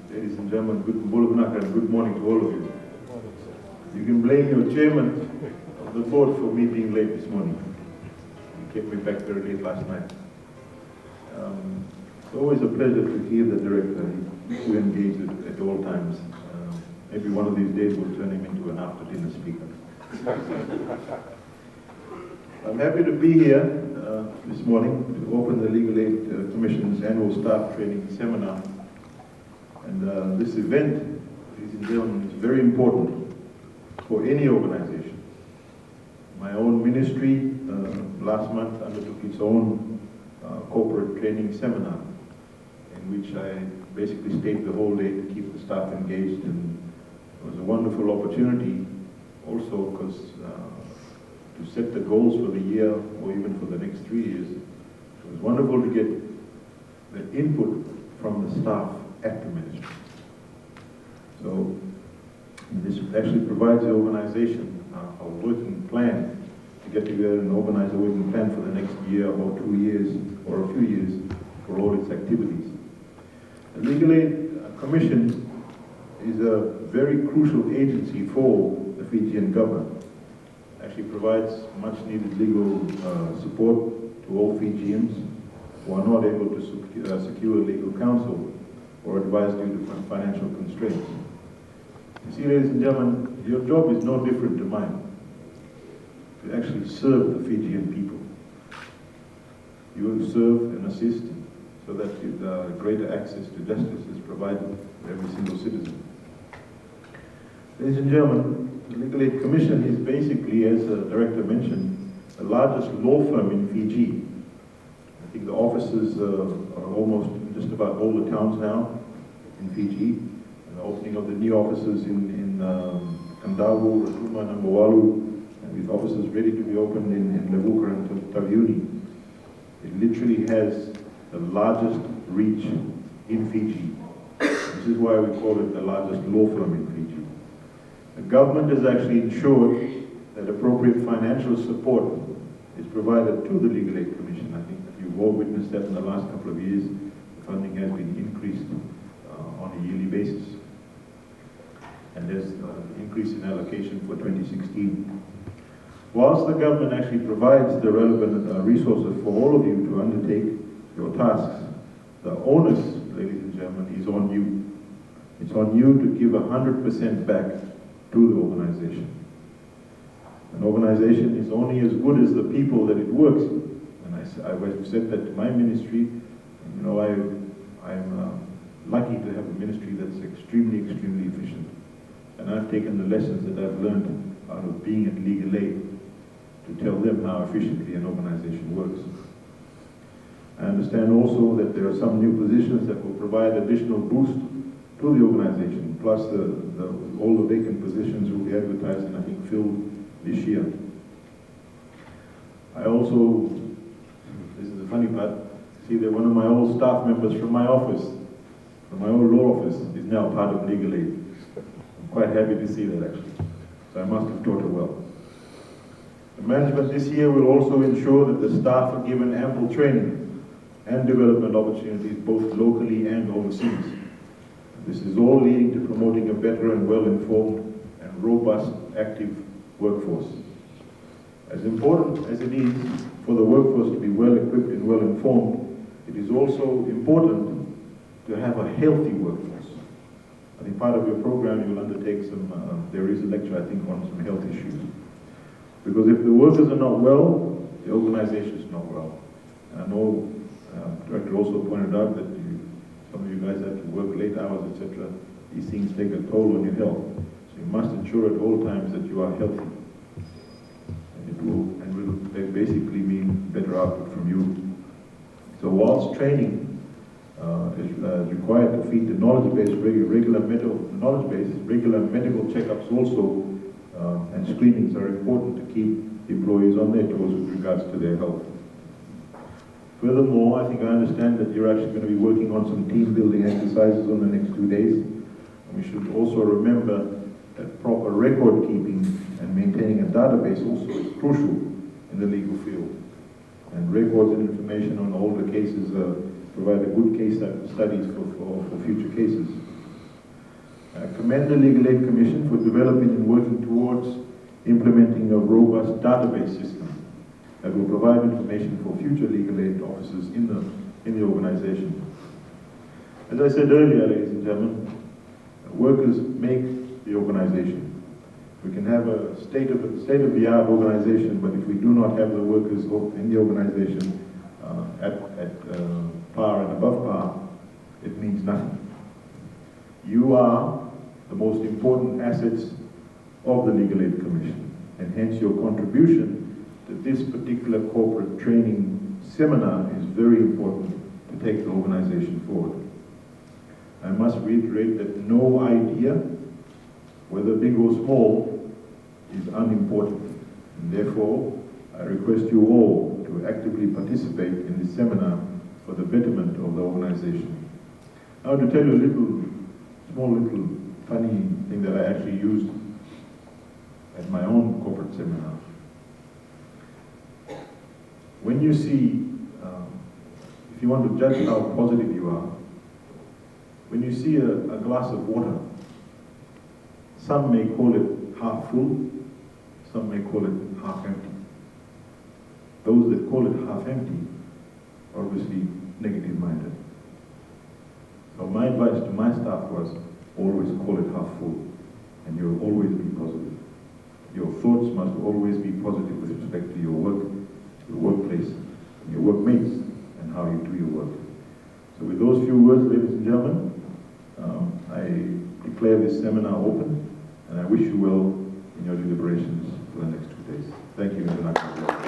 Ladies and gentlemen, good morning to all of you. You can blame your chairman of the board for me being late this morning. He kept me back very late last night. It's always a pleasure to hear the director who engages at all times. Maybe one of these days we'll turn him into an after-dinner speaker. I'm happy to be here this morning to open the Legal Aid Commission's annual staff training seminar. And this event, ladies and gentlemen, is very important for any organization. My own ministry last month undertook its own corporate training seminar, in which I basically stayed the whole day to keep the staff engaged, and it was a wonderful opportunity also because to set the goals for the year or even for the next 3 years. It was wonderful to get the input from the staff at the ministry. So this actually provides the organization a working plan to get together and organize a working plan for the next year or 2 years or a few years for all its activities. The Legal Aid Commission is a very crucial agency for the Fijian government. Actually provides much needed legal support to all Fijians who are not able to secure legal counsel or advise due to financial constraints. You see, ladies and gentlemen, your job is no different to mine, to actually serve the Fijian people. You will serve and assist so that greater access to justice is provided for every single citizen. Ladies and gentlemen, the Legal Aid Commission is basically, as the director mentioned, the largest law firm in Fiji. I think the offices are almost in just about all the towns now in Fiji. And the opening of the new offices in Kandawu, Rotuma, Nambualu, and with offices ready to be opened in Levuka and Taviuni. It literally has the largest reach in Fiji. This is why we call it the largest law firm in Fiji. The government has actually ensured that appropriate financial support is provided to the Legal Aid Commission. I think you've all witnessed that in the last couple of years. The funding has been increased on a yearly basis. And there's an increase in allocation for 2016. Whilst the government actually provides the relevant resources for all of you to undertake your tasks, the onus, ladies and gentlemen, is on you. It's on you to give 100% back to the organization. An organization is only as good as the people that it works in. And I've said that to my ministry. You know, I'm lucky to have a ministry that's extremely efficient. And I've taken the lessons that I've learned out of being at Legal Aid to tell them how efficiently an organization works. I understand also that there are some new positions that will provide additional boost to the organization, plus all the vacant positions will be advertised and I think filled this year. I also, this is the funny part, see that one of my old staff members from my office, from my old law office, is now part of Legal Aid. I'm quite happy to see that actually. So I must have taught her well. The management this year will also ensure that the staff are given ample training and development opportunities both locally and overseas. This is all leading to promoting a better and well-informed and robust, active workforce. As important as it is for the workforce to be well-equipped and well-informed, it is also important to have a healthy workforce. I think part of your program you will undertake there is a lecture I think on some health issues. Because if the workers are not well, the organization is not well. And I know the director also pointed out that some of you guys have to work late hours, etc. These things take a toll on your health. So you must ensure at all times that you are healthy. And it will basically mean better output from you. So whilst training is required to feed the knowledge base, regular medical checkups also and screenings are important to keep the employees on their toes with regards to their health. Furthermore, I think I understand that you're actually going to be working on some team building exercises on the next 2 days. And we should also remember that proper record keeping and maintaining a database also is crucial in the legal field. And records and information on all the cases provide a good case studies for future cases. I commend the Legal Aid Commission for developing and working towards implementing a robust database system that will provide information for future legal aid officers in the organization. As I said earlier, ladies and gentlemen, workers make the organization. We can have a state-of-the-art organization, but if we do not have the workers in the organization at par and above par, it means nothing. You are the most important assets of the Legal Aid Commission, and hence your contribution to this particular corporate training seminar is very important to take the organization forward. I must reiterate that no idea, whether big or small, is unimportant, and therefore I request you all to actively participate in this seminar for the betterment of the organization. Now, to tell you a small little funny thing that I actually used at my own corporate seminar. When you see, if you want to judge how positive you are, when you see a glass of water, some may call it half full, some may call it half empty. Those that call it half empty are obviously negative-minded. So my advice to my staff was, always call it half full, and you'll always be positive. Your thoughts must always be positive with respect to your work, your workplace, and your workmates, and how you do your work. So with those few words, ladies and gentlemen, I declare this seminar open, and I wish you well in your deliberations for the next 2 days. Thank you, Mr. Nakasela.